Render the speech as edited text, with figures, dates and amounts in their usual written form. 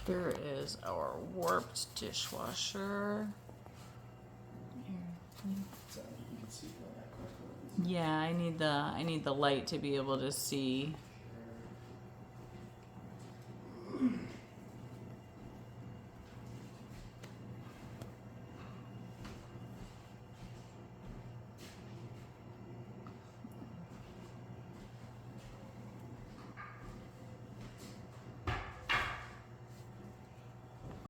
There is our warped dishwasher. So you can see that quickly. Yeah, I need the light to be able to see